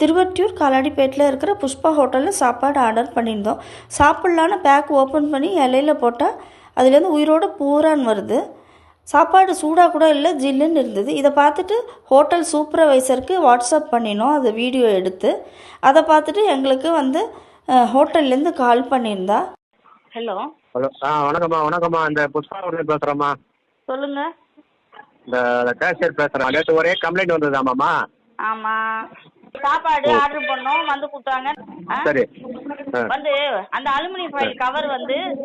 திருவொற்றியூர் காலாடிப்பேட்டில் இருக்கிற புஷ்பா ஹோட்டலில் சாப்பாடு ஆர்டர் பண்ணியிருந்தோம். சாப்பிட்லான்னு பேக் ஓப்பன் பண்ணி இலையில் போட்டால் அதுலேருந்து உயிரோடு பூரான் வருது. சாப்பாடு சூடாக கூட இல்லை, ஜில்லுன்னு இருந்தது. இதை பார்த்துட்டு ஹோட்டல் சூப்பர்வைசருக்கு வாட்ஸ்அப் பண்ணினோம், அதை வீடியோ எடுத்து. அதை பார்த்துட்டு எங்களுக்கு ஹோட்டல்லேருந்து கால் பண்ணியிருந்தா. ஹலோ ஹலோ வணக்கம்மா. இந்த புஷ்பா ஹோட்டல் பேசுகிறேம்மா. சொல்லுங்கள். இந்த கேஷியர் பேசுகிறேன். நேற்று ஒரே கம்ப்ளைண்ட் வந்ததாமாம்மா? ஆமாம், சாப்பாடு ஆர்டர் பண்ணோம், வந்து கொடுத்தாங்க. சரி. அந்த அலுமினியம் ஃபாயில் கவர்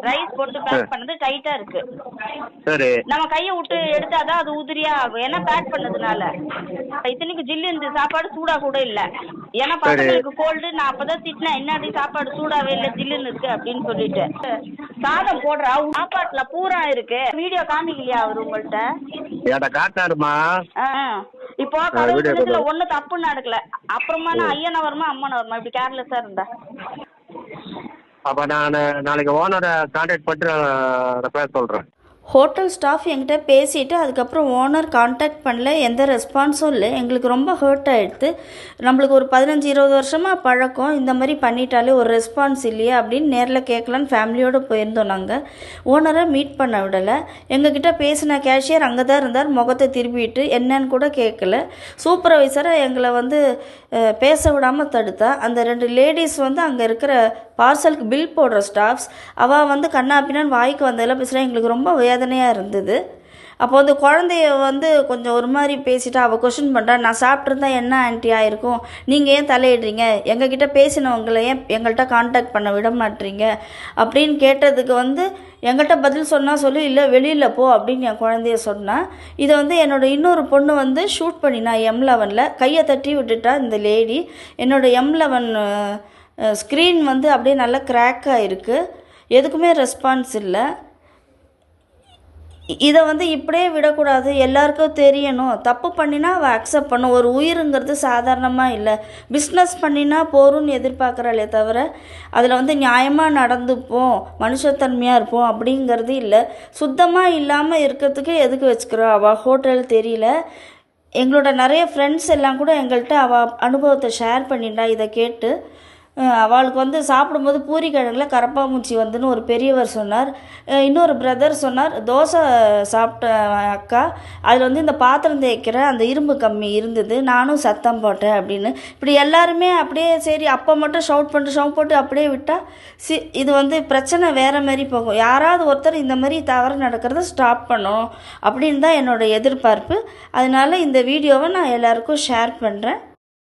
ரைஸ் போட்டு பேக் பண்ணது டைட்டா இருக்கு. சரி. நம்ம கையை விட்டு எடுத்தாதான் அது உதிரியா ஆகும், ஏன்னா பேக் பண்ணதுனால. இத்தனைக்கு ஜில்லு இந்த சாப்பாடு சூடா கூட இல்ல. ஏன்னா பசங்களுக்கு கோல்டு. நான் அப்பதான் திட்டினேன், என்னடி சாப்பாடு சூடாவே இல்ல, ஜில்லுன்னு இருக்கு அப்படின்னு சொல்லிட்டு. சாதம் போடுறா, சாப்பாட்டுல பூரா இருக்கு. வீடியோ காமிக்கலையா அவரு உங்கள்கிட்ட? காட்டினாருமா. இப்போ கடவுள் ஒண்ணு தப்பு நடக்கல. அப்புறமா நான் ஐயனை வருமா அம்மனை வருமா இப்படி கேர்லெஸ்ஸா இருந்தா? அப்ப நான் நாளைக்கு ஓனரை கான்டாக்ட் பண்ணிட்டு சொல்றேன். ஹோட்டல் ஸ்டாஃப் என்கிட்ட பேசிவிட்டு அதுக்கப்புறம் ஓனர் கான்டாக்ட் பண்ணல, எந்த ரெஸ்பான்ஸும் இல்லை. எங்களுக்கு ரொம்ப ஹர்ட் ஆகிடுது. நம்மளுக்கு ஒரு 15-20 வருஷமாக பழக்கம், இந்த மாதிரி பண்ணிட்டாலே ஒரு ரெஸ்பான்ஸ் இல்லையா அப்படின்னு நேரில் கேட்கலான்னு ஃபேமிலியோடு போயிருந்தோம். நாங்கள் ஓனரை மீட் பண்ண விடலை. எங்ககிட்ட பேசின கேஷியர் அங்கே தான் இருந்தார், முகத்தை திரும்பிட்டு என்னன்னு கூட கேட்கல. சூப்பர்வைசரை எங்களை பேச விடாமல் தடுத்தா. அந்த 2 லேடிஸ் அங்கே இருக்கிற பார்சலுக்கு பில் போடுற ஸ்டாஃப்ஸ், அவள் கண்ணாப்பினான்னு வாய்க்கு வந்ததெல்லாம் பேசுகிறேன். எங்களுக்கு ரொம்ப வேதனையாக இருந்தது. அப்போ குழந்தைய கொஞ்சம் ஒரு மாதிரி பேசிட்டா. அவள் கொஷின் பண்ணுறா, நான் சாப்பிட்ருந்தா என்ன ஆன்ட்டி ஆகிருக்கும், நீங்கள் ஏன் தலையிடுறீங்க, எங்ககிட்ட பேசினவங்களை ஏன் எங்கள்கிட்ட கான்டாக்ட் பண்ண விட மாட்டீங்க அப்படின்னு கேட்டதுக்கு எங்கள்கிட்ட பதில் சொன்னால் சொல்லி, இல்லை வெளியில் போ அப்படின்னு என் குழந்தைய சொன்னான். இதை என்னோடய இன்னொரு பொண்ணு ஷூட் பண்ணினா M11 கையை தட்டி விட்டுட்டா இந்த லேடி. என்னோடய M11 ஸ்க்ரீன் அப்படியே நல்லா கிராக்காக இருக்குது, எதுக்குமே ரெஸ்பான்ஸ் இல்லை. இதை இப்படியே விடக்கூடாது, எல்லாருக்கும் தெரியணும். தப்பு பண்ணினா அவள் அக்செப்ட் பண்ணும். ஒரு உயிருங்கிறது சாதாரணமாக இல்லை. பிஸ்னஸ் பண்ணினா போரும்னு எதிர்பார்க்குறாளே தவிர அதில் நியாயமாக நடந்துப்போம், மனுஷத்தன்மையாக இருப்போம் அப்படிங்கிறது இல்லை. சுத்தமாக இல்லாமல் இருக்கிறதுக்கு எதுக்கு வச்சுக்கிறோம் அவள் ஹோட்டல் தெரியல. எங்களோட நிறைய ஃப்ரெண்ட்ஸ் எல்லாம் கூட எங்கள்கிட்ட அவள் அனுபவத்தை ஷேர் பண்ணிட்டா. இதை கேட்டு அவளுக்கு சாப்பிடும்போது பூரி கிழங்குல கரப்பாம்பூச்சி வந்துன்னு ஒரு பெரியவர் சொன்னார். இன்னொரு பிரதர் சொன்னார், தோசை சாப்பிட்ட அக்கா அதில் இந்த பாத்திரம் தேய்க்கிற அந்த இரும்பு கம்மி இருந்தது, நானும் சத்தம் போட்டேன் அப்படின்னு. இப்படி எல்லாருமே அப்படியே சரி அப்போ மட்டும் ஷவுட் போட்டு அப்படியே விட்டால் இது பிரச்சனை வேறு மாதிரி போகும். யாராவது ஒருத்தர் இந்த மாதிரி தவறு நடக்கிறத ஸ்டாப் பண்ணணும் அப்படின்னு தான் என்னோடய எதிர்பார்ப்பு. அதனால் இந்த வீடியோவை நான் எல்லாருக்கும் ஷேர் பண்ணுறேன்.